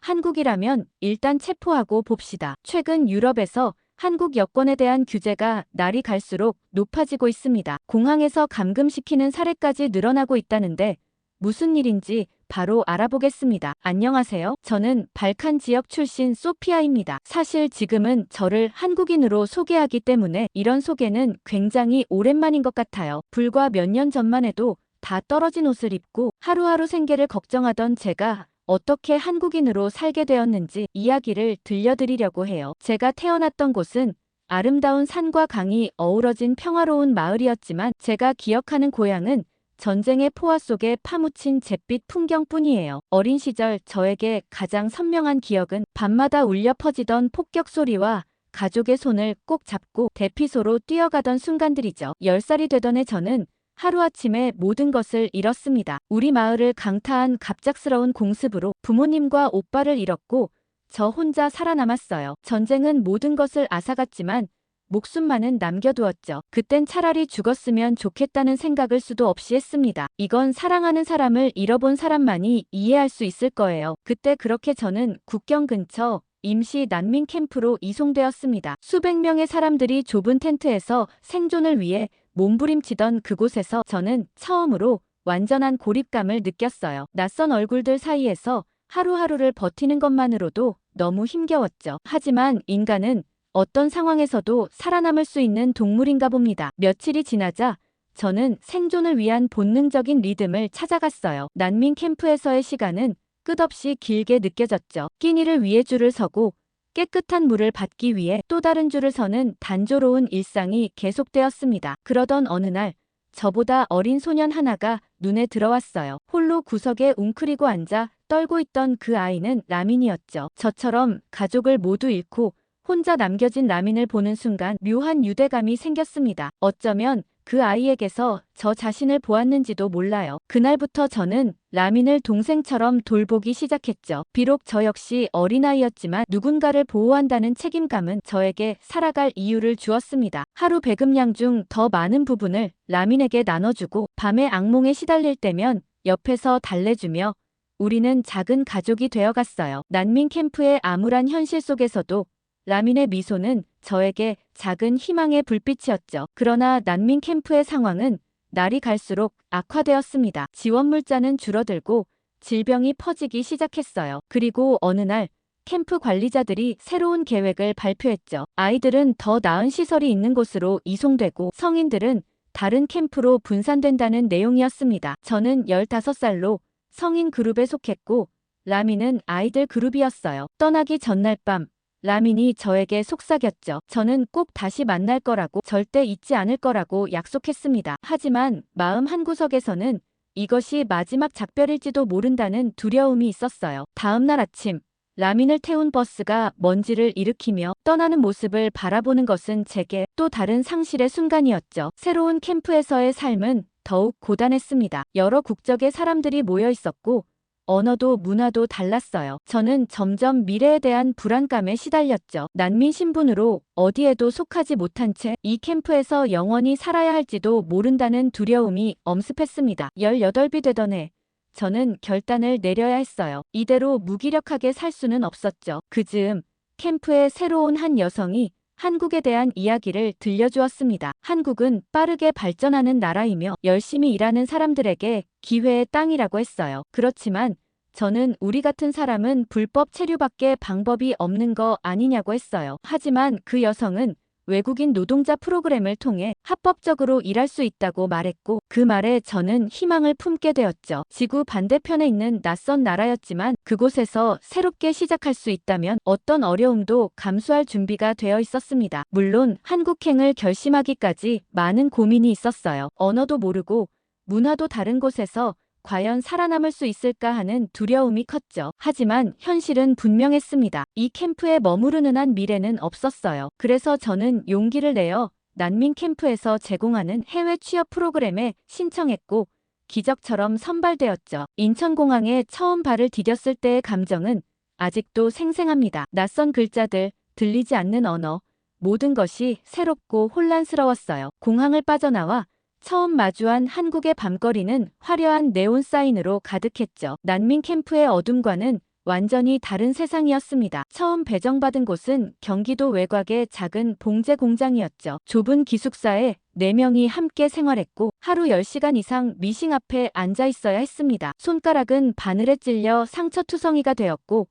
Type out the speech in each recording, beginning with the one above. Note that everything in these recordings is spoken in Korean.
한국이라면 일단 체포하고 봅시다. 최근 유럽에서 한국 여권에 대한 규제가 날이 갈수록 높아지고 있습니다. 공항에서 감금시키는 사례까지 늘어나고 있다는데 무슨 일인지 바로 알아보겠습니다. 안녕하세요. 저는 발칸 지역 출신 소피아입니다. 사실 지금은 저를 한국인으로 소개하기 때문에 이런 소개는 굉장히 오랜만인 것 같아요. 불과 몇 년 전만 해도 다 떨어진 옷을 입고 하루하루 생계를 걱정하던 제가 어떻게 한국인으로 살게 되었는지 이야기를 들려드리려고 해요. 제가 태어났던 곳은 아름다운 산과 강이 어우러진 평화로운 마을이었지만 제가 기억하는 고향은 전쟁의 포화 속에 파묻힌 잿빛 풍경뿐이에요. 어린 시절 저에게 가장 선명한 기억은 밤마다 울려 퍼지던 폭격 소리와 가족의 손을 꼭 잡고 대피소로 뛰어가던 순간들이죠. 10살이 되던 해 저는 하루아침에 모든 것을 잃었습니다. 우리 마을을 강타한 갑작스러운 공습으로 부모님과 오빠를 잃었고 저 혼자 살아남았어요. 전쟁은 모든 것을 앗아갔지만 목숨만은 남겨두었죠. 그땐 차라리 죽었으면 좋겠다는 생각을 수도 없이 했습니다. 이건 사랑하는 사람을 잃어본 사람만이 이해할 수 있을 거예요. 그때 그렇게 저는 국경 근처 임시 난민 캠프로 이송되었습니다. 수백 명의 사람들이 좁은 텐트에서 생존을 위해 몸부림치던 그곳에서 저는 처음으로 완전한 고립감을 느꼈어요. 낯선 얼굴들 사이에서 하루하루를 버티는 것만으로도 너무 힘겨웠죠. 하지만 인간은 어떤 상황에서도 살아남을 수 있는 동물인가 봅니다. 며칠이 지나자 저는 생존을 위한 본능적인 리듬을 찾아갔어요. 난민 캠프에서의 시간은 끝없이 길게 느껴졌죠. 끼니를 위해 줄을 서고 깨끗한 물을 받기 위해 또 다른 줄을 서는 단조로운 일상이 계속되었습니다. 그러던 어느 날 저보다 어린 소년 하나가 눈에 들어왔어요. 홀로 구석에 웅크리고 앉아 떨고 있던 그 아이는 라민이었죠. 저처럼 가족을 모두 잃고 혼자 남겨진 라민을 보는 순간 묘한 유대감이 생겼습니다. 어쩌면 그 아이에게서 저 자신을 보았는지도 몰라요. 그날부터 저는 라민을 동생처럼 돌보기 시작했죠. 비록 저 역시 어린아이였지만 누군가를 보호한다는 책임감은 저에게 살아갈 이유를 주었습니다. 하루 배급량 중 더 많은 부분을 라민에게 나눠주고 밤에 악몽에 시달릴 때면 옆에서 달래주며 우리는 작은 가족이 되어갔어요. 난민 캠프의 암울한 현실 속에서도 라민의 미소는 저에게 작은 희망의 불빛이었죠. 그러나 난민 캠프의 상황은 날이 갈수록 악화되었습니다. 지원 물자는 줄어들고 질병이 퍼지기 시작했어요. 그리고 어느 날 캠프 관리자들이 새로운 계획을 발표했죠. 아이들은 더 나은 시설이 있는 곳으로 이송되고 성인들은 다른 캠프로 분산된다는 내용이었습니다. 저는 15살로 성인 그룹에 속했고 라민은 아이들 그룹이었어요. 떠나기 전날 밤 라민이 저에게 속삭였죠. 저는 꼭 다시 만날 거라고, 절대 잊지 않을 거라고 약속했습니다. 하지만 마음 한구석에서는 이것이 마지막 작별일지도 모른다는 두려움이 있었어요. 다음 날 아침 라민을 태운 버스가 먼지를 일으키며 떠나는 모습을 바라보는 것은 제게 또 다른 상실의 순간이었죠. 새로운 캠프에서의 삶은 더욱 고단했습니다. 여러 국적의 사람들이 모여 있었고 언어도 문화도 달랐어요. 저는 점점 미래에 대한 불안감에 시달렸죠. 난민 신분으로 어디에도 속하지 못한 채 이 캠프에서 영원히 살아야 할지도 모른다는 두려움이 엄습했습니다. 18이 되던 해 저는 결단을 내려야 했어요. 이대로 무기력하게 살 수는 없었죠. 그 즈음 캠프의 새로운 한 여성이 한국에 대한 이야기를 들려주었습니다. 한국은 빠르게 발전하는 나라이며 열심히 일하는 사람들에게 기회의 땅이라고 했어요. 그렇지만 저는 우리 같은 사람은 불법 체류밖에 방법이 없는 거 아니냐고 했어요. 하지만 그 여성은 외국인 노동자 프로그램을 통해 합법적으로 일할 수 있다고 말했고 그 말에 저는 희망을 품게 되었죠. 지구 반대편에 있는 낯선 나라였지만 그곳에서 새롭게 시작할 수 있다면 어떤 어려움도 감수할 준비가 되어 있었습니다. 물론 한국행을 결심하기까지 많은 고민이 있었어요. 언어도 모르고 문화도 다른 곳에서 과연 살아남을 수 있을까 하는 두려움이 컸죠. 하지만 현실은 분명했습니다. 이 캠프에 머무르는 한 미래는 없었어요. 그래서 저는 용기를 내어 난민 캠프에서 제공하는 해외 취업 프로그램에 신청했고 기적처럼 선발되었죠. 인천공항에 처음 발을 디뎠을 때의 감정은 아직도 생생합니다. 낯선 글자들, 들리지 않는 언어, 모든 것이 새롭고 혼란스러웠어요. 공항을 빠져나와 처음 마주한 한국의 밤거리는 화려한 네온 사인으로 가득했죠. 난민 캠프의 어둠과는 완전히 다른 세상이었습니다. 처음 배정받은 곳은 경기도 외곽의 작은 봉제 공장이었죠. 좁은 기숙사에 4명이 함께 생활했고 하루 10시간 이상 미싱 앞에 앉아 있어야 했습니다. 손가락은 바늘에 찔려 상처투성이가 되었고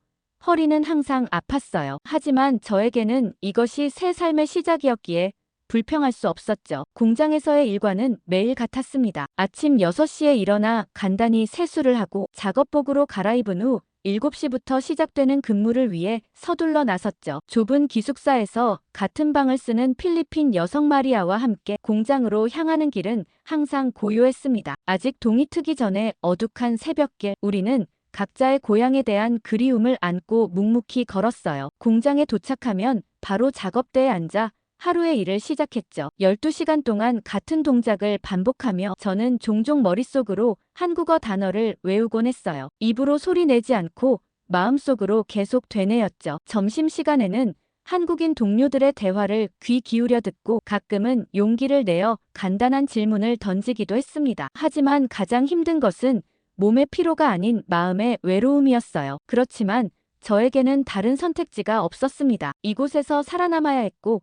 허리는 항상 아팠어요. 하지만 저에게는 이것이 새 삶의 시작이었기에 불평할 수 없었죠. 공장에서의 일과는 매일 같았습니다. 아침 6시에 일어나 간단히 세수를 하고 작업복으로 갈아입은 후 7시부터 시작되는 근무를 위해 서둘러 나섰죠. 좁은 기숙사에서 같은 방을 쓰는 필리핀 여성 마리아와 함께 공장으로 향하는 길은 항상 고요했습니다. 아직 동이 트기 전에 어둑한 새벽길, 우리는 각자의 고향에 대한 그리움을 안고 묵묵히 걸었어요. 공장에 도착하면 바로 작업대에 앉아 하루의 일을 시작했죠. 12시간 동안 같은 동작을 반복하며 저는 종종 머릿속으로 한국어 단어를 외우곤 했어요. 입으로 소리 내지 않고 마음속으로 계속 되뇌었죠. 점심시간에는 한국인 동료들의 대화를 귀 기울여 듣고 가끔은 용기를 내어 간단한 질문을 던지기도 했습니다. 하지만 가장 힘든 것은 몸의 피로가 아닌 마음의 외로움이었어요. 그렇지만 저에게는 다른 선택지가 없었습니다. 이곳에서 살아남아야 했고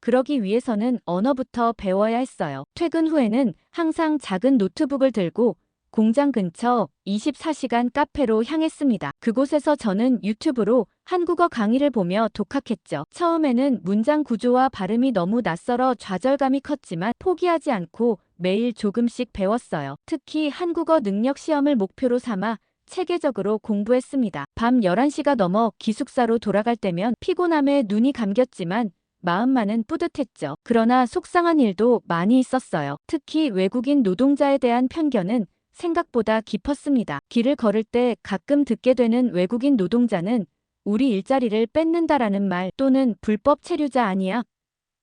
그러기 위해서는 언어부터 배워야 했어요. 퇴근 후에는 항상 작은 노트북을 들고 공장 근처 24시간 카페로 향했습니다. 그곳에서 저는 유튜브로 한국어 강의를 보며 독학했죠. 처음에는 문장 구조와 발음이 너무 낯설어 좌절감이 컸지만 포기하지 않고 매일 조금씩 배웠어요. 특히 한국어 능력 시험을 목표로 삼아 체계적으로 공부했습니다. 밤 11시가 넘어 기숙사로 돌아갈 때면 피곤함에 눈이 감겼지만 마음만은 뿌듯했죠. 그러나 속상한 일도 많이 있었어요. 특히 외국인 노동자에 대한 편견은 생각보다 깊었습니다. 길을 걸을 때 가끔 듣게 되는 외국인 노동자는 우리 일자리를 뺏는다라는 말 또는 불법 체류자 아니야?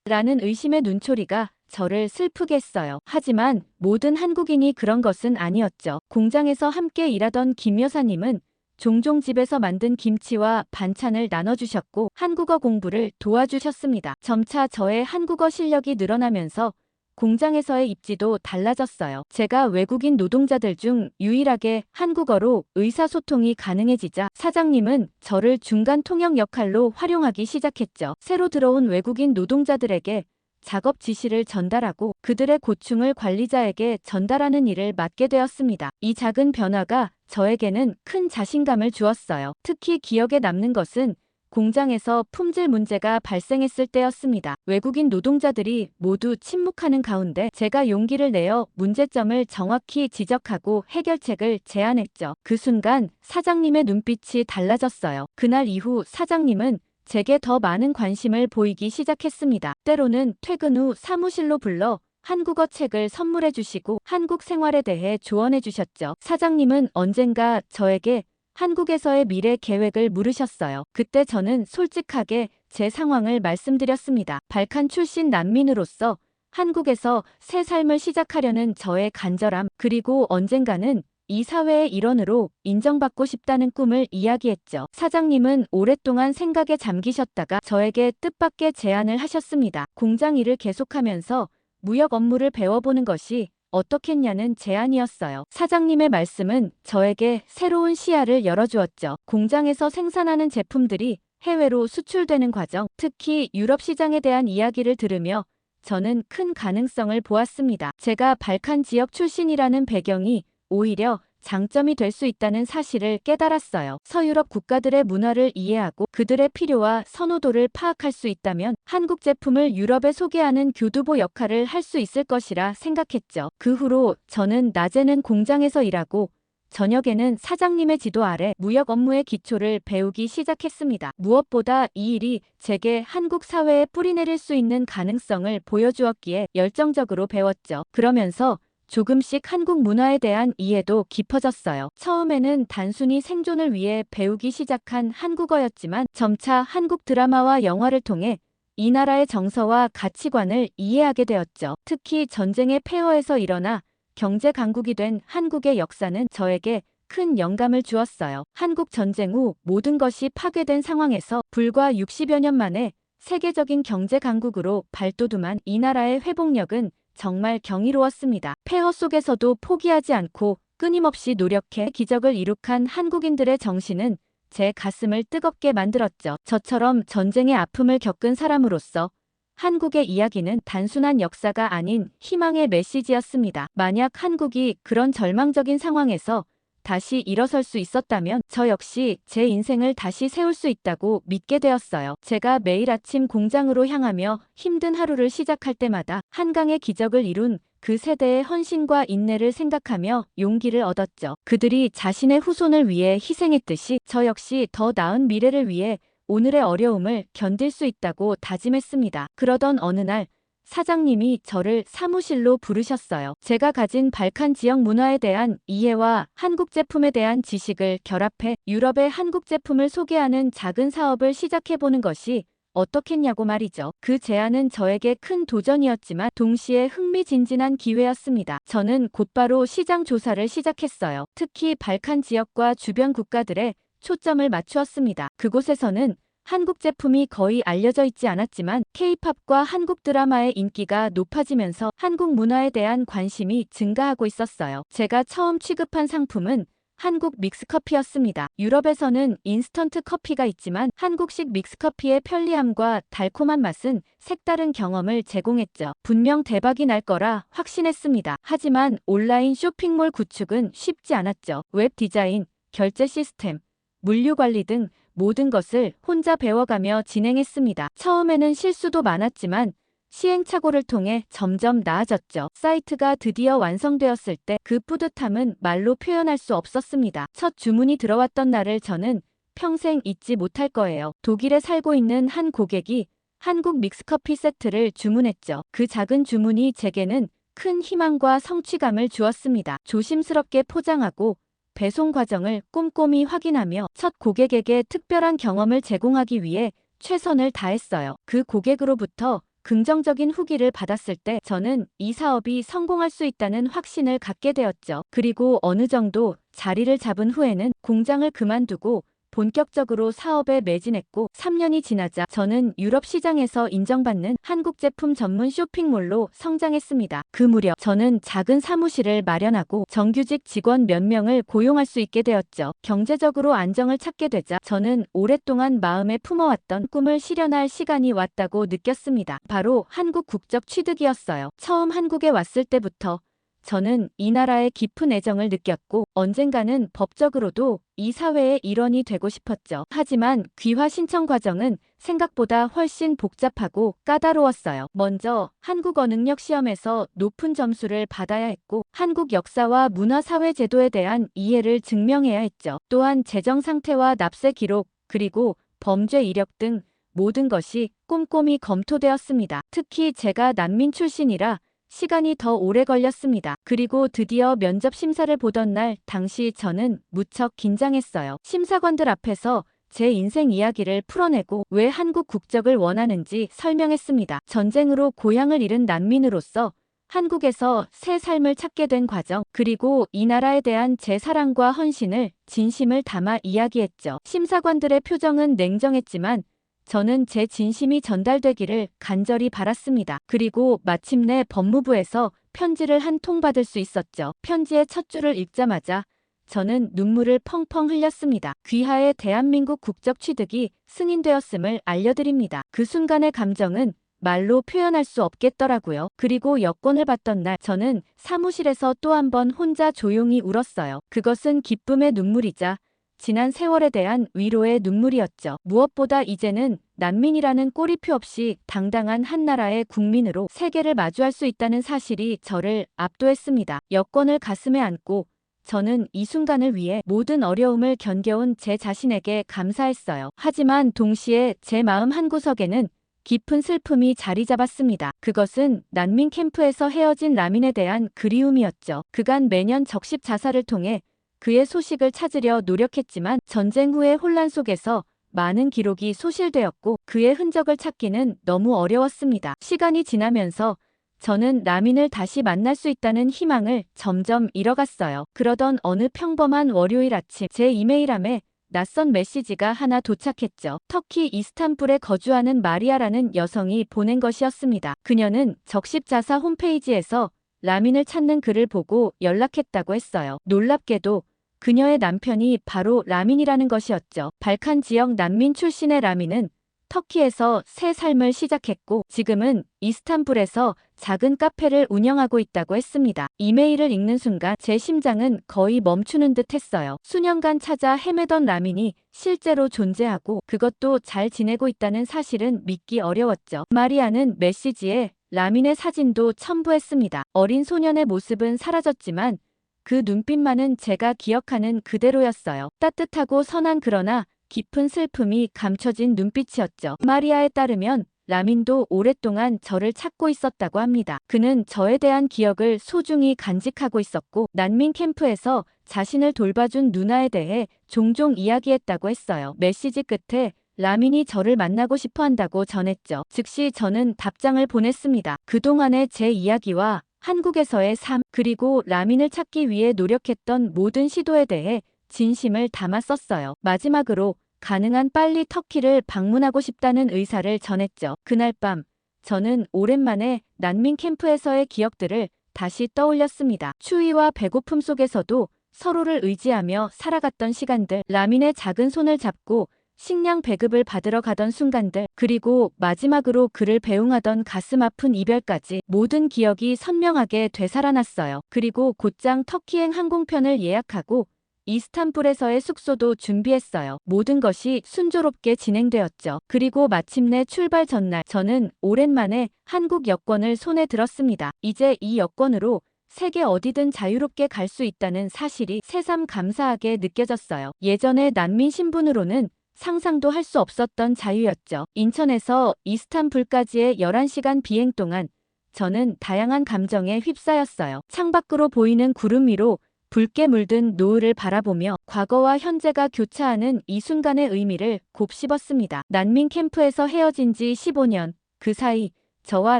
라는 의심의 눈초리가 저를 슬프게 했어요. 하지만 모든 한국인이 그런 것은 아니었죠. 공장에서 함께 일하던 김 여사님은 종종 집에서 만든 김치와 반찬을 나눠주셨고 한국어 공부를 도와주셨습니다. 점차 저의 한국어 실력이 늘어나면서 공장에서의 입지도 달라졌어요. 제가 외국인 노동자들 중 유일하게 한국어로 의사소통이 가능해지자 사장님은 저를 중간 통역 역할로 활용하기 시작했죠. 새로 들어온 외국인 노동자들에게 작업 지시를 전달하고 그들의 고충을 관리자에게 전달하는 일을 맡게 되었습니다. 이 작은 변화가 저에게는 큰 자신감을 주었어요. 특히 기억에 남는 것은 공장에서 품질 문제가 발생했을 때였습니다. 외국인 노동자들이 모두 침묵하는 가운데 제가 용기를 내어 문제점을 정확히 지적하고 해결책을 제안했죠. 그 순간 사장님의 눈빛이 달라졌어요. 그날 이후 사장님은 제게 더 많은 관심을 보이기 시작했습니다. 때로는 퇴근 후 사무실로 불러 한국어 책을 선물해 주시고 한국 생활에 대해 조언해 주셨죠. 사장님은 언젠가 저에게 한국에서의 미래 계획을 물으셨어요. 그때 저는 솔직하게 제 상황을 말씀드렸습니다. 발칸 출신 난민으로서 한국에서 새 삶을 시작하려는 저의 간절함, 그리고 언젠가는 이 사회의 일원으로 인정받고 싶다는 꿈을 이야기했죠. 사장님은 오랫동안 생각에 잠기셨다가 저에게 뜻밖의 제안을 하셨습니다. 공장 일을 계속하면서 무역 업무를 배워보는 것이 어떻겠냐는 제안이었어요. 사장님의 말씀은 저에게 새로운 시야를 열어주었죠. 공장에서 생산하는 제품들이 해외로 수출되는 과정, 특히 유럽 시장에 대한 이야기를 들으며 저는 큰 가능성을 보았습니다. 제가 발칸 지역 출신이라는 배경이 오히려 장점이 될 수 있다는 사실을 깨달았어요. 서유럽 국가들의 문화를 이해하고 그들의 필요와 선호도를 파악할 수 있다면 한국 제품을 유럽에 소개하는 교두보 역할을 할 수 있을 것이라 생각했죠. 그 후로 저는 낮에는 공장에서 일하고 저녁에는 사장님의 지도 아래 무역 업무의 기초를 배우기 시작했습니다. 무엇보다 이 일이 제게 한국 사회에 뿌리내릴 수 있는 가능성을 보여주었기에 열정적으로 배웠죠. 그러면서 조금씩 한국 문화에 대한 이해도 깊어졌어요. 처음에는 단순히 생존을 위해 배우기 시작한 한국어였지만 점차 한국 드라마와 영화를 통해 이 나라의 정서와 가치관을 이해하게 되었죠. 특히 전쟁의 폐허에서 일어나 경제 강국이 된 한국의 역사는 저에게 큰 영감을 주었어요. 한국 전쟁 후 모든 것이 파괴된 상황에서 불과 60여 년 만에 세계적인 경제 강국으로 발돋움한 이 나라의 회복력은 정말 경이로웠습니다. 폐허 속에서도 포기하지 않고 끊임없이 노력해 기적을 이룩한 한국인들의 정신은 제 가슴을 뜨겁게 만들었죠. 저처럼 전쟁의 아픔을 겪은 사람으로서 한국의 이야기는 단순한 역사가 아닌 희망의 메시지였습니다. 만약 한국이 그런 절망적인 상황에서 다시 일어설 수 있었다면 저 역시 제 인생을 다시 세울 수 있다고 믿게 되었어요. 제가 매일 아침 공장으로 향하며 힘든 하루를 시작할 때마다 한강의 기적을 이룬 그 세대의 헌신과 인내를 생각하며 용기를 얻었죠. 그들이 자신의 후손을 위해 희생했듯이 저 역시 더 나은 미래를 위해 오늘의 어려움을 견딜 수 있다고 다짐했습니다. 그러던 어느 날 사장님이 저를 사무실로 부르셨어요. 제가 가진 발칸 지역 문화에 대한 이해와 한국 제품에 대한 지식을 결합해 유럽의 한국 제품을 소개하는 작은 사업을 시작해보는 것이 어떻겠냐고 말이죠. 그 제안은 저에게 큰 도전이었지만 동시에 흥미진진한 기회였습니다. 저는 곧바로 시장 조사를 시작했어요. 특히 발칸 지역과 주변 국가들에 초점을 맞추었습니다. 그곳에서는 한국 제품이 거의 알려져 있지 않았지만 K-팝과 한국 드라마의 인기가 높아지면서 한국 문화에 대한 관심이 증가하고 있었어요. 제가 처음 취급한 상품은 한국 믹스커피였습니다. 유럽에서는 인스턴트 커피가 있지만 한국식 믹스커피의 편리함과 달콤한 맛은 색다른 경험을 제공했죠. 분명 대박이 날 거라 확신했습니다. 하지만 온라인 쇼핑몰 구축은 쉽지 않았죠. 웹 디자인, 결제 시스템, 물류 관리 등 모든 것을 혼자 배워가며 진행했습니다. 처음에는 실수도 많았지만 시행착오를 통해 점점 나아졌죠. 사이트가 드디어 완성되었을 때 그 뿌듯함은 말로 표현할 수 없었습니다. 첫 주문이 들어왔던 날을 저는 평생 잊지 못할 거예요. 독일에 살고 있는 한 고객이 한국 믹스커피 세트를 주문했죠. 그 작은 주문이 제게는 큰 희망과 성취감을 주었습니다. 조심스럽게 포장하고 배송 과정을 꼼꼼히 확인하며 첫 고객에게 특별한 경험을 제공하기 위해 최선을 다했어요. 그 고객으로부터 긍정적인 후기를 받았을 때 저는 이 사업이 성공할 수 있다는 확신을 갖게 되었죠. 그리고 어느 정도 자리를 잡은 후에는 공장을 그만두고 본격적으로 사업에 매진했고 3년이 지나자 저는 유럽 시장에서 인정받는 한국 제품 전문 쇼핑몰로 성장했습니다. 그 무렵 저는 작은 사무실을 마련하고 정규직 직원 몇 명을 고용할 수 있게 되었죠. 경제적으로 안정을 찾게 되자 저는 오랫동안 마음에 품어왔던 꿈을 실현할 시간이 왔다고 느꼈습니다. 바로 한국 국적 취득이었어요. 처음 한국에 왔을 때부터 저는 이 나라에 깊은 애정을 느꼈고 언젠가는 법적으로도 이 사회의 일원이 되고 싶었죠. 하지만 귀화 신청 과정은 생각보다 훨씬 복잡하고 까다로웠어요. 먼저 한국어 능력 시험에서 높은 점수를 받아야 했고 한국 역사와 문화 사회 제도에 대한 이해를 증명해야 했죠. 또한 재정 상태와 납세 기록 그리고 범죄 이력 등 모든 것이 꼼꼼히 검토되었습니다. 특히 제가 난민 출신이라 시간이 더 오래 걸렸습니다. 그리고 드디어 면접 심사를 보던 날 당시 저는 무척 긴장했어요. 심사관들 앞에서 제 인생 이야기를 풀어내고 왜 한국 국적을 원하는지 설명했습니다. 전쟁으로 고향을 잃은 난민으로서 한국에서 새 삶을 찾게 된 과정, 그리고 이 나라에 대한 제 사랑과 헌신을 진심을 담아 이야기했죠. 심사관들의 표정은 냉정했지만 저는 제 진심이 전달되기를 간절히 바랐습니다. 그리고 마침내 법무부에서 편지를 한 통 받을 수 있었죠. 편지의 첫 줄을 읽자마자 저는 눈물을 펑펑 흘렸습니다. 귀하의 대한민국 국적 취득이 승인되었음을 알려드립니다. 그 순간의 감정은 말로 표현할 수 없겠더라고요. 그리고 여권을 받던 날 저는 사무실에서 또 한 번 혼자 조용히 울었어요. 그것은 기쁨의 눈물이자 지난 세월에 대한 위로의 눈물이었죠. 무엇보다 이제는 난민이라는 꼬리표 없이 당당한 한 나라의 국민으로 세계를 마주할 수 있다는 사실이 저를 압도했습니다. 여권을 가슴에 안고 저는 이 순간을 위해 모든 어려움을 견뎌온 제 자신에게 감사했어요. 하지만 동시에 제 마음 한구석에는 깊은 슬픔이 자리 잡았습니다. 그것은 난민 캠프에서 헤어진 라민에 대한 그리움이었죠. 그간 매년 적십 자사를 통해 그의 소식을 찾으려 노력했지만 전쟁 후의 혼란 속에서 많은 기록이 소실되었고 그의 흔적을 찾기는 너무 어려웠습니다. 시간이 지나면서 저는 라민을 다시 만날 수 있다는 희망을 점점 잃어갔어요. 그러던 어느 평범한 월요일 아침 제 이메일함에 낯선 메시지가 하나 도착했죠. 터키 이스탄불에 거주하는 마리아라는 여성이 보낸 것이었습니다. 그녀는 적십자사 홈페이지에서 라민을 찾는 글을 보고 연락했다고 했어요. 놀랍게도 그녀의 남편이 바로 라민이라는 것이었죠. 발칸 지역 난민 출신의 라민은 터키에서 새 삶을 시작했고 지금은 이스탄불에서 작은 카페를 운영하고 있다고 했습니다. 이메일을 읽는 순간 제 심장은 거의 멈추는 듯 했어요. 수년간 찾아 헤매던 라민이 실제로 존재하고 그것도 잘 지내고 있다는 사실은 믿기 어려웠죠. 마리아는 메시지에 라민의 사진도 첨부했습니다. 어린 소년의 모습은 사라졌지만 그 눈빛만은 제가 기억하는 그대로였어요. 따뜻하고 선한 그러나 깊은 슬픔이 감춰진 눈빛이었죠. 마리아에 따르면 라민도 오랫동안 저를 찾고 있었다고 합니다. 그는 저에 대한 기억을 소중히 간직하고 있었고 난민 캠프에서 자신을 돌봐준 누나에 대해 종종 이야기했다고 했어요. 메시지 끝에 라민이 저를 만나고 싶어 한다고 전했죠. 즉시 저는 답장을 보냈습니다. 그동안의 제 이야기와 한국에서의 삶, 그리고 라민을 찾기 위해 노력했던 모든 시도에 대해 진심을 담아 썼어요. 마지막으로 가능한 빨리 터키를 방문하고 싶다는 의사를 전했죠. 그날 밤 저는 오랜만에 난민 캠프에서의 기억들을 다시 떠올렸습니다. 추위와 배고픔 속에서도 서로를 의지하며 살아갔던 시간들, 라민의 작은 손을 잡고 식량 배급을 받으러 가던 순간들, 그리고 마지막으로 그를 배웅하던 가슴 아픈 이별까지 모든 기억이 선명하게 되살아났어요. 그리고 곧장 터키행 항공편을 예약하고 이스탄불에서의 숙소도 준비했어요. 모든 것이 순조롭게 진행되었죠. 그리고 마침내 출발 전날 저는 오랜만에 한국 여권을 손에 들었습니다. 이제 이 여권으로 세계 어디든 자유롭게 갈 수 있다는 사실이 새삼 감사하게 느껴졌어요. 예전에 난민 신분으로는 상상도 할 수 없었던 자유였죠. 인천에서 이스탄불까지의 11시간 비행 동안 저는 다양한 감정에 휩싸였어요. 창밖으로 보이는 구름 위로 붉게 물든 노을을 바라보며 과거와 현재가 교차하는 이 순간의 의미를 곱씹었습니다. 난민 캠프에서 헤어진 지 15년, 그 사이 저와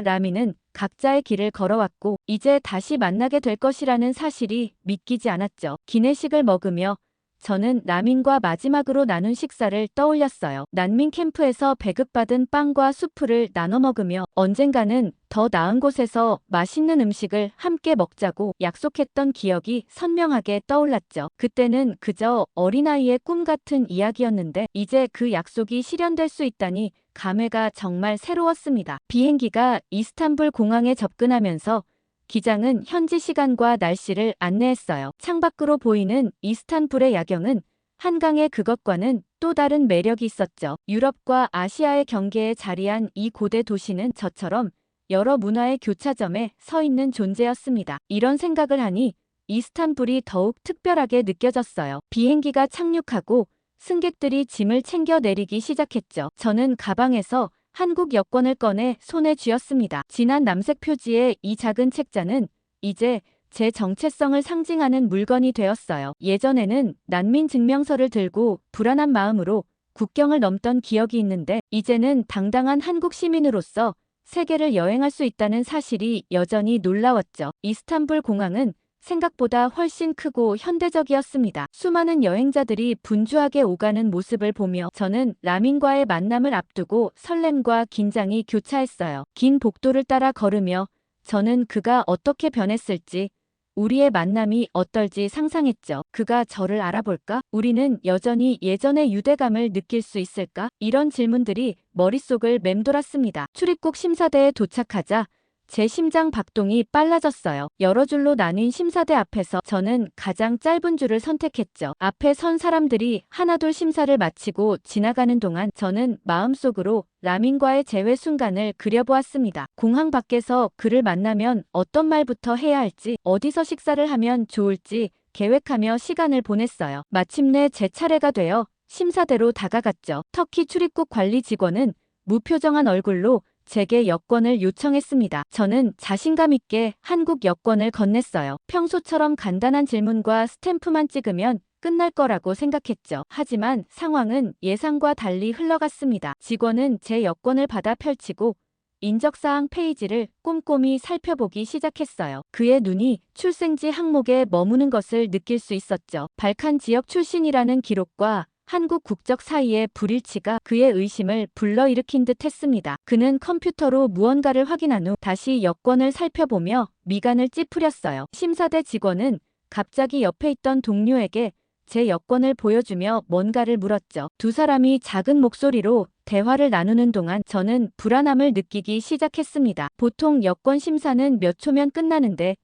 라민은 각자의 길을 걸어왔고 이제 다시 만나게 될 것이라는 사실이 믿기지 않았죠. 기내식을 먹으며 저는 라민과 마지막으로 나눈 식사를 떠올렸어요. 난민 캠프에서 배급받은 빵과 수프를 나눠 먹으며 언젠가는 더 나은 곳에서 맛있는 음식을 함께 먹자고 약속했던 기억이 선명하게 떠올랐죠. 그때는 그저 어린아이의 꿈 같은 이야기였는데 이제 그 약속이 실현될 수 있다니 감회가 정말 새로웠습니다. 비행기가 이스탄불 공항에 접근하면서 기장은 현지 시간과 날씨를 안내했어요. 창밖으로 보이는 이스탄불의 야경은 한강의 그것과는 또 다른 매력이 있었죠. 유럽과 아시아의 경계에 자리한 이 고대 도시는 저처럼 여러 문화의 교차점에 서 있는 존재였습니다. 이런 생각을 하니 이스탄불이 더욱 특별하게 느껴졌어요. 비행기가 착륙하고 승객들이 짐을 챙겨 내리기 시작했죠. 저는 가방에서 한국 여권을 꺼내 손에 쥐었습니다. 진한 남색 표지의 이 작은 책자는 이제 제 정체성을 상징하는 물건이 되었어요. 예전에는 난민 증명서를 들고 불안한 마음으로 국경을 넘던 기억이 있는데 이제는 당당한 한국 시민으로서 세계를 여행할 수 있다는 사실이 여전히 놀라웠죠. 이스탄불 공항은 생각보다 훨씬 크고 현대적이었습니다. 수많은 여행자들이 분주하게 오가는 모습을 보며 저는 라민과의 만남을 앞두고 설렘과 긴장이 교차했어요. 긴 복도를 따라 걸으며 저는 그가 어떻게 변했을지, 우리의 만남이 어떨지 상상했죠. 그가 저를 알아볼까? 우리는 여전히 예전의 유대감을 느낄 수 있을까? 이런 질문들이 머릿속을 맴돌았습니다. 출입국 심사대에 도착하자 제 심장 박동이 빨라졌어요. 여러 줄로 나뉜 심사대 앞에서 저는 가장 짧은 줄을 선택했죠. 앞에 선 사람들이 하나둘 심사를 마치고 지나가는 동안 저는 마음속으로 라민과의 재회 순간을 그려보았습니다. 공항 밖에서 그를 만나면 어떤 말부터 해야 할지, 어디서 식사를 하면 좋을지 계획하며 시간을 보냈어요. 마침내 제 차례가 되어 심사대로 다가갔죠. 터키 출입국 관리 직원은 무표정한 얼굴로 제게 여권을 요청했습니다. 저는 자신감 있게 한국 여권을 건넸어요. 평소처럼 간단한 질문과 스탬프만 찍으면 끝날 거라고 생각했죠. 하지만 상황은 예상과 달리 흘러갔습니다. 직원은 제 여권을 받아 펼치고 인적사항 페이지를 꼼꼼히 살펴보기 시작했어요. 그의 눈이 출생지 항목에 머무는 것을 느낄 수 있었죠. 발칸 지역 출신이라는 기록과 한국 국적 사이의 불일치가 그의 의심을 불러일으킨 듯 했습니다. 그는 컴퓨터로 무언가를 확인한 후 다시 여권을 살펴보며 미간을 찌푸렸어요. 심사대 직원은 갑자기 옆에 있던 동료에게 제 여권을 보여주며 뭔가를 물었죠. 두 사람이 작은 목소리로 대화를 나누는 동안 저는 불안함을 느끼기 시작했습니다. 보통 여권 심사는 몇 초면 끝나는데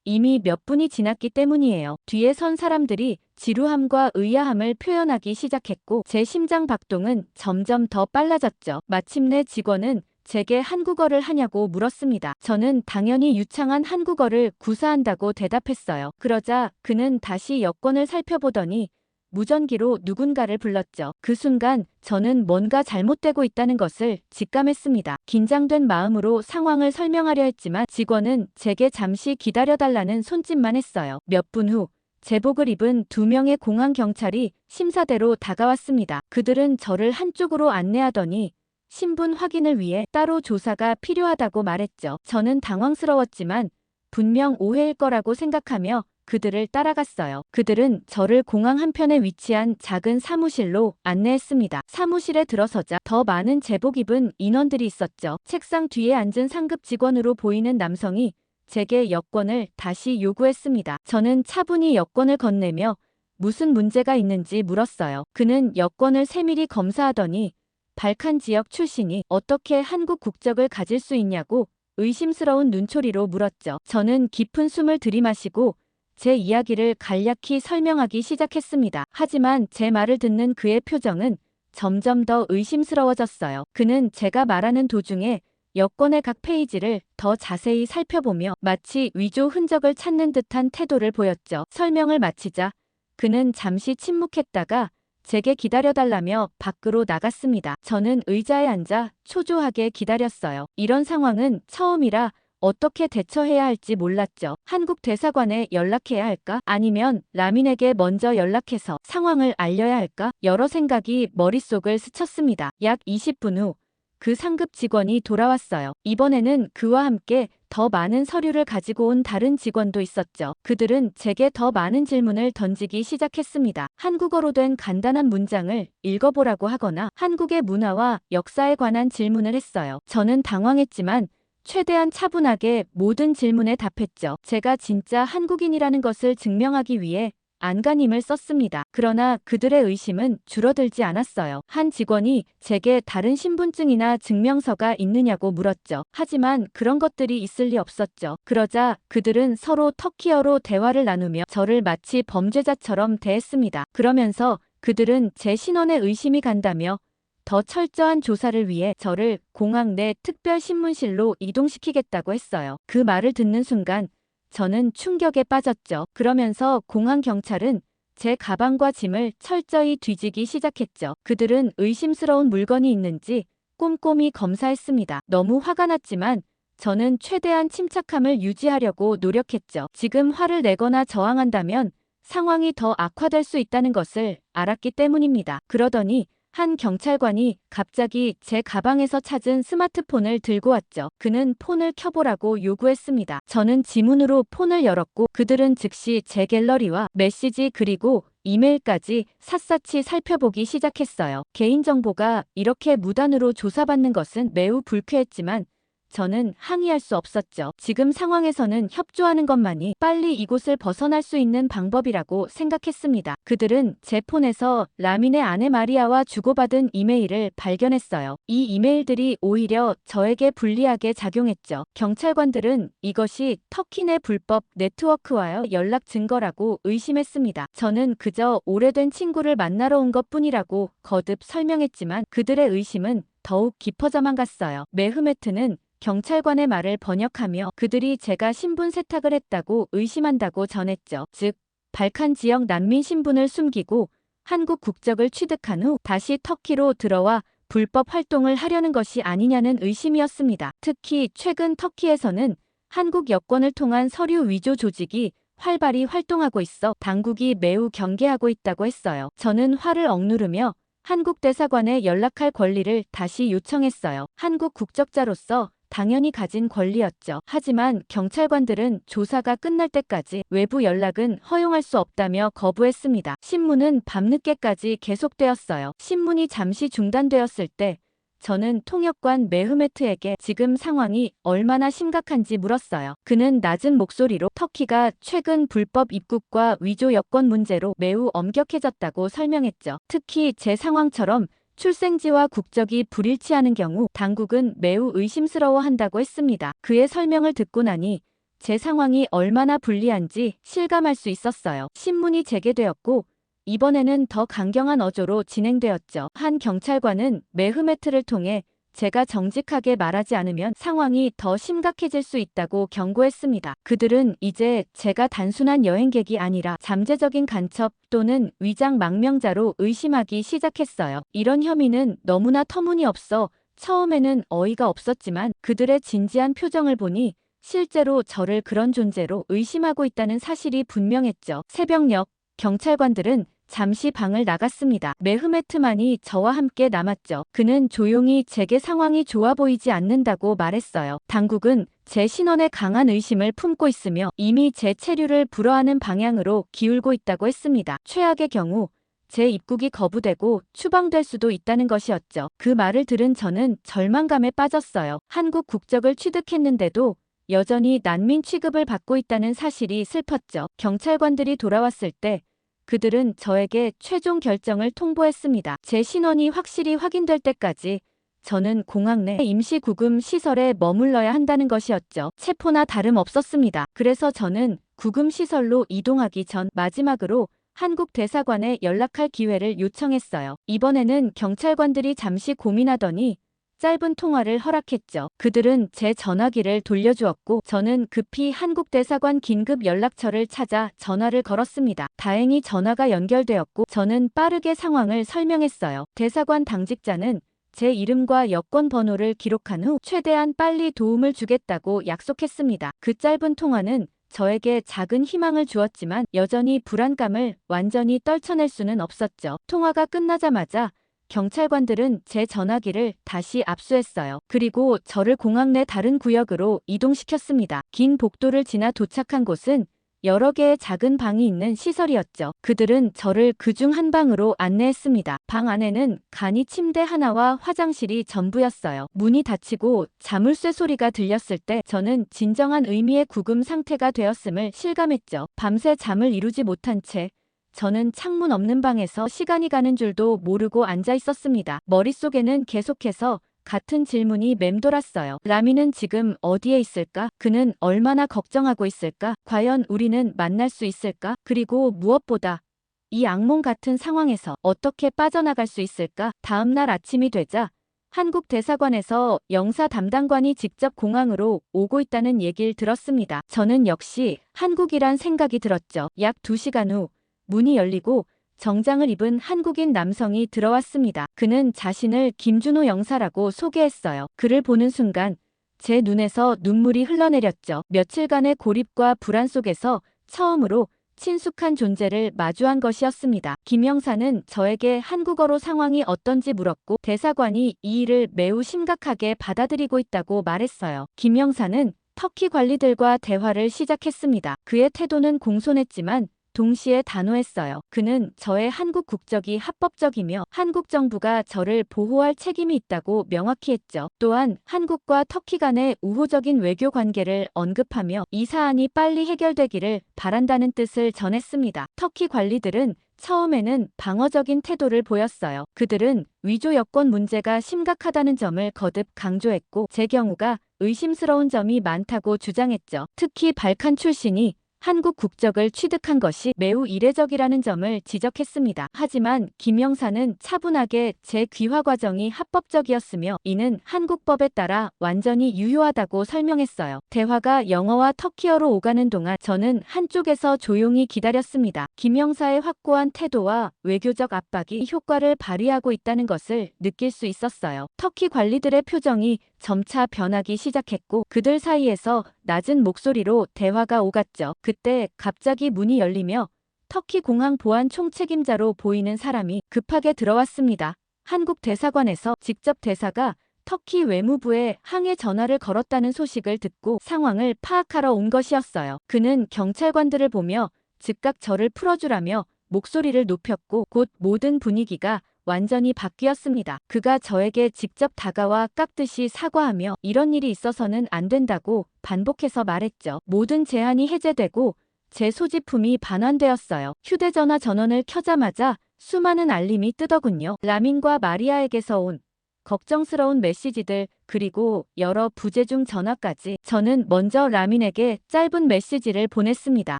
이미 몇 분이 지났기 때문이에요. 뒤에 선 사람들이 지루함과 의아함을 표현하기 시작했고 제 심장 박동은 점점 더 빨라졌죠. 마침내 직원은 제게 한국어를 하냐고 물었습니다. 저는 당연히 유창한 한국어를 구사한다고 대답했어요. 그러자 그는 다시 여권을 살펴보더니 무전기로 누군가를 불렀죠. 그 순간 저는 뭔가 잘못되고 있다는 것을 직감했습니다. 긴장된 마음으로 상황을 설명하려 했지만 직원은 제게 잠시 기다려달라는 손짓만 했어요. 몇 분 후 제복을 입은 2명의 공항 경찰이 심사대로 다가왔습니다. 그들은 저를 한쪽으로 안내하더니 신분 확인을 위해 따로 조사가 필요하다고 말했죠. 저는 당황스러웠지만 분명 오해일 거라고 생각하며 그들을 따라갔어요. 그들은 저를 공항 한편에 위치한 작은 사무실로 안내했습니다. 사무실에 들어서자 더 많은 제복 입은 인원들이 있었죠. 책상 뒤에 앉은 상급 직원으로 보이는 남성이 제게 여권을 다시 요구했습니다. 저는 차분히 여권을 건네며 무슨 문제가 있는지 물었어요. 그는 여권을 세밀히 검사하더니 발칸 지역 출신이 어떻게 한국 국적을 가질 수 있냐고 의심스러운 눈초리로 물었죠. 저는 깊은 숨을 들이마시고 제 이야기를 간략히 설명하기 시작했습니다. 하지만 제 말을 듣는 그의 표정은 점점 더 의심스러워졌어요. 그는 제가 말하는 도중에 여권의 각 페이지를 더 자세히 살펴보며 마치 위조 흔적을 찾는 듯한 태도를 보였죠. 설명을 마치자 그는 잠시 침묵했다가 제게 기다려달라며 밖으로 나갔습니다. 저는 의자에 앉아 초조하게 기다렸어요. 이런 상황은 처음이라 어떻게 대처해야 할지 몰랐죠. 한국 대사관에 연락해야 할까? 아니면 라민에게 먼저 연락해서 상황을 알려야 할까? 여러 생각이 머릿속을 스쳤습니다. 약 20분 후 그 상급 직원이 돌아왔어요. 이번에는 그와 함께 더 많은 서류를 가지고 온 다른 직원도 있었죠. 그들은 제게 더 많은 질문을 던지기 시작했습니다. 한국어로 된 간단한 문장을 읽어보라고 하거나 한국의 문화와 역사에 관한 질문을 했어요. 저는 당황했지만 최대한 차분하게 모든 질문에 답했죠. 제가 진짜 한국인이라는 것을 증명하기 위해 안간힘을 썼습니다. 그러나 그들의 의심은 줄어들지 않았어요. 한 직원이 제게 다른 신분증이나 증명서가 있느냐고 물었죠. 하지만 그런 것들이 있을 리 없었죠. 그러자 그들은 서로 터키어로 대화를 나누며 저를 마치 범죄자처럼 대했습니다. 그러면서 그들은 제 신원에 의심이 간다며 더 철저한 조사를 위해 저를 공항 내 특별신문실로 이동시키겠다고 했어요. 그 말을 듣는 순간 저는 충격에 빠졌죠. 그러면서 공항 경찰은 제 가방과 짐을 철저히 뒤지기 시작했죠. 그들은 의심스러운 물건이 있는지 꼼꼼히 검사했습니다. 너무 화가 났지만 저는 최대한 침착함을 유지하려고 노력했죠. 지금 화를 내거나 저항한다면 상황이 더 악화될 수 있다는 것을 알았기 때문입니다. 그러더니 한 경찰관이 갑자기 제 가방에서 찾은 스마트폰을 들고 왔죠. 그는 폰을 켜보라고 요구했습니다. 저는 지문으로 폰을 열었고 그들은 즉시 제 갤러리와 메시지 그리고 이메일까지 샅샅이 살펴보기 시작했어요. 개인정보가 이렇게 무단으로 조사받는 것은 매우 불쾌했지만 저는 항의할 수 없었죠. 지금 상황에서는 협조하는 것만이 빨리 이곳을 벗어날 수 있는 방법이라고 생각했습니다. 그들은 제 폰에서 라민의 아내 마리아와 주고받은 이메일을 발견했어요. 이 이메일들이 오히려 저에게 불리하게 작용했죠. 경찰관들은 이것이 터키 내 불법 네트워크와의 연락 증거라고 의심했습니다. 저는 그저 오래된 친구를 만나러 온 것뿐이라고 거듭 설명했지만 그들의 의심은 더욱 깊어져만 갔어요. 메흐메트는 경찰관의 말을 번역하며 그들이 제가 신분 세탁을 했다고 의심한다고 전했죠. 즉, 발칸 지역 난민 신분을 숨기고 한국 국적을 취득한 후 다시 터키로 들어와 불법 활동을 하려는 것이 아니냐는 의심이었습니다. 특히 최근 터키에서는 한국 여권을 통한 서류 위조 조직이 활발히 활동하고 있어 당국이 매우 경계하고 있다고 했어요. 저는 화를 억누르며 한국 대사관에 연락할 권리를 다시 요청했어요. 한국 국적자로서 당연히 가진 권리였죠. 하지만 경찰관들은 조사가 끝날 때까지 외부 연락은 허용할 수 없다며 거부했습니다. 신문은 밤늦게까지 계속되었어요. 신문이 잠시 중단되었을 때 저는 통역관 메흐메트에게 지금 상황이 얼마나 심각한지 물었어요. 그는 낮은 목소리로 터키가 최근 불법 입국과 위조 여권 문제로 매우 엄격해졌다고 설명했죠. 특히 제 상황처럼 출생지와 국적이 불일치하는 경우 당국은 매우 의심스러워한다고 했습니다. 그의 설명을 듣고 나니 제 상황이 얼마나 불리한지 실감할 수 있었어요. 신문이 재개되었고 이번에는 더 강경한 어조로 진행되었죠. 한 경찰관은 메흐메트를 통해 제가 정직하게 말하지 않으면 상황이 더 심각해질 수 있다고 경고했습니다. 그들은 이제 제가 단순한 여행객이 아니라 잠재적인 간첩 또는 위장 망명자로 의심하기 시작했어요. 이런 혐의는 너무나 터무니없어 처음에는 어이가 없었지만 그들의 진지한 표정을 보니 실제로 저를 그런 존재로 의심하고 있다는 사실이 분명했죠. 새벽녘 경찰관들은 잠시 방을 나갔습니다. 메흐메트만이 저와 함께 남았죠. 그는 조용히 제게 상황이 좋아 보이지 않는다고 말했어요. 당국은 제 신원에 강한 의심을 품고 있으며 이미 제 체류를 불허하는 방향으로 기울고 있다고 했습니다. 최악의 경우 제 입국이 거부되고 추방될 수도 있다는 것이었죠. 그 말을 들은 저는 절망감에 빠졌어요. 한국 국적을 취득했는데도 여전히 난민 취급을 받고 있다는 사실이 슬펐죠. 경찰관들이 돌아왔을 때 그들은 저에게 최종 결정을 통보했습니다. 제 신원이 확실히 확인될 때까지 저는 공항 내 임시 구금 시설에 머물러야 한다는 것이었죠. 체포나 다름없었습니다. 그래서 저는 구금 시설로 이동하기 전 마지막으로 한국 대사관에 연락할 기회를 요청했어요. 이번에는 경찰관들이 잠시 고민하더니 짧은 통화를 허락했죠. 그들은 제 전화기를 돌려주었고 저는 급히 한국 대사관 긴급 연락처를 찾아 전화를 걸었습니다. 다행히 전화가 연결되었고 저는 빠르게 상황을 설명했어요. 대사관 당직자는 제 이름과 여권 번호를 기록한 후 최대한 빨리 도움을 주겠다고 약속했습니다. 그 짧은 통화는 저에게 작은 희망을 주었지만 여전히 불안감을 완전히 떨쳐낼 수는 없었죠. 통화가 끝나자마자 경찰관들은 제 전화기를 다시 압수했어요. 그리고 저를 공항 내 다른 구역으로 이동시켰습니다. 긴 복도를 지나 도착한 곳은 여러 개의 작은 방이 있는 시설이었죠. 그들은 저를 그중 한 방으로 안내했습니다. 방 안에는 간이 침대 하나와 화장실이 전부였어요. 문이 닫히고 자물쇠 소리가 들렸을 때 저는 진정한 의미의 구금 상태가 되었음을 실감했죠. 밤새 잠을 이루지 못한 채 저는 창문 없는 방에서 시간이 가는 줄도 모르고 앉아 있었습니다. 머릿속에는 계속해서 같은 질문이 맴돌았어요. 라미는 지금 어디에 있을까? 그는 얼마나 걱정하고 있을까? 과연 우리는 만날 수 있을까? 그리고 무엇보다 이 악몽 같은 상황에서 어떻게 빠져나갈 수 있을까? 다음 날 아침이 되자 한국 대사관에서 영사 담당관이 직접 공항으로 오고 있다는 얘기를 들었습니다. 저는 역시 한국이란 생각이 들었죠. 약 2시간 후 문이 열리고 정장을 입은 한국인 남성이 들어왔습니다. 그는 자신을 김준호 영사라고 소개했어요. 그를 보는 순간 제 눈에서 눈물이 흘러내렸죠. 며칠간의 고립과 불안 속에서 처음으로 친숙한 존재를 마주한 것이었습니다. 김 영사는 저에게 한국어로 상황이 어떤지 물었고 대사관이 이 일을 매우 심각하게 받아들이고 있다고 말했어요. 김 영사는 터키 관리들과 대화를 시작했습니다. 그의 태도는 공손했지만 동시에 단호했어요. 그는 저의 한국 국적이 합법적이며 한국 정부가 저를 보호할 책임이 있다고 명확히 했죠. 또한 한국과 터키 간의 우호적인 외교 관계를 언급하며 이 사안이 빨리 해결되기를 바란다는 뜻을 전했습니다. 터키 관리들은 처음에는 방어적인 태도를 보였어요. 그들은 위조 여권 문제가 심각하다는 점을 거듭 강조했고 제 경우가 의심스러운 점이 많다고 주장했죠. 특히 발칸 출신이 한국 국적을 취득한 것이 매우 이례적이라는 점을 지적했습니다. 하지만 김 영사는 차분하게 제 귀화 과정이 합법적이었으며 이는 한국법에 따라 완전히 유효하다고 설명했어요. 대화가 영어와 터키어로 오가는 동안 저는 한쪽에서 조용히 기다렸습니다. 김 영사의 확고한 태도와 외교적 압박이 효과를 발휘하고 있다는 것을 느낄 수 있었어요. 터키 관리들의 표정이 점차 변하기 시작했고 그들 사이에서 낮은 목소리로 대화가 오갔죠. 그때 갑자기 문이 열리며 터키 공항 보안 총책임자로 보이는 사람이 급하게 들어왔습니다. 한국 대사관에서 직접 대사가 터키 외무부에 항해 전화를 걸었다는 소식을 듣고 상황을 파악하러 온 것이었어요. 그는 경찰관들을 보며 즉각 저를 풀어주라며 목소리를 높였고 곧 모든 분위기가 완전히 바뀌었습니다. 그가 저에게 직접 다가와 깍듯이 사과하며 이런 일이 있어서는 안 된다고 반복해서 말했죠. 모든 제한이 해제되고 제 소지품이 반환되었어요. 휴대전화 전원을 켜자마자 수많은 알림이 뜨더군요. 라민과 마리아에게서 온 걱정스러운 메시지들, 그리고 여러 부재중 전화까지. 저는 먼저 라민에게 짧은 메시지를 보냈습니다.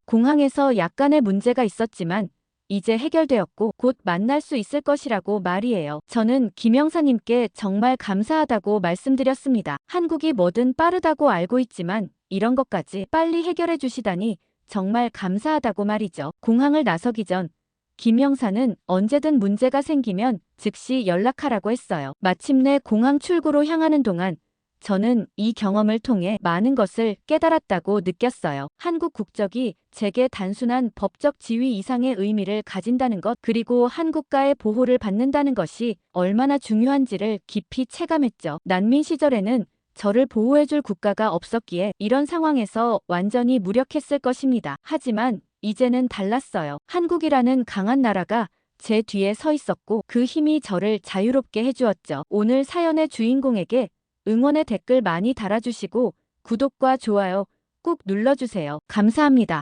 공항에서 약간의 문제가 있었지만 이제 해결되었고 곧 만날 수 있을 것이라고 말이에요. 저는 김영사님께 정말 감사하다고 말씀드렸습니다. 한국이 뭐든 빠르다고 알고 있지만 이런 것까지 빨리 해결해 주시다니 정말 감사하다고 말이죠. 공항을 나서기 전 김영사는 언제든 문제가 생기면 즉시 연락하라고 했어요. 마침내 공항 출구로 향하는 동안 저는 이 경험을 통해 많은 것을 깨달았다고 느꼈어요. 한국 국적이 제게 단순한 법적 지위 이상의 의미를 가진다는 것, 그리고 한국가의 보호를 받는다는 것이 얼마나 중요한지를 깊이 체감했죠. 난민 시절에는 저를 보호해줄 국가가 없었기에 이런 상황에서 완전히 무력했을 것입니다. 하지만 이제는 달랐어요. 한국이라는 강한 나라가 제 뒤에 서 있었고 그 힘이 저를 자유롭게 해주었죠. 오늘 사연의 주인공에게 응원의 댓글 많이 달아주시고 구독과 좋아요 꾹 눌러주세요. 감사합니다.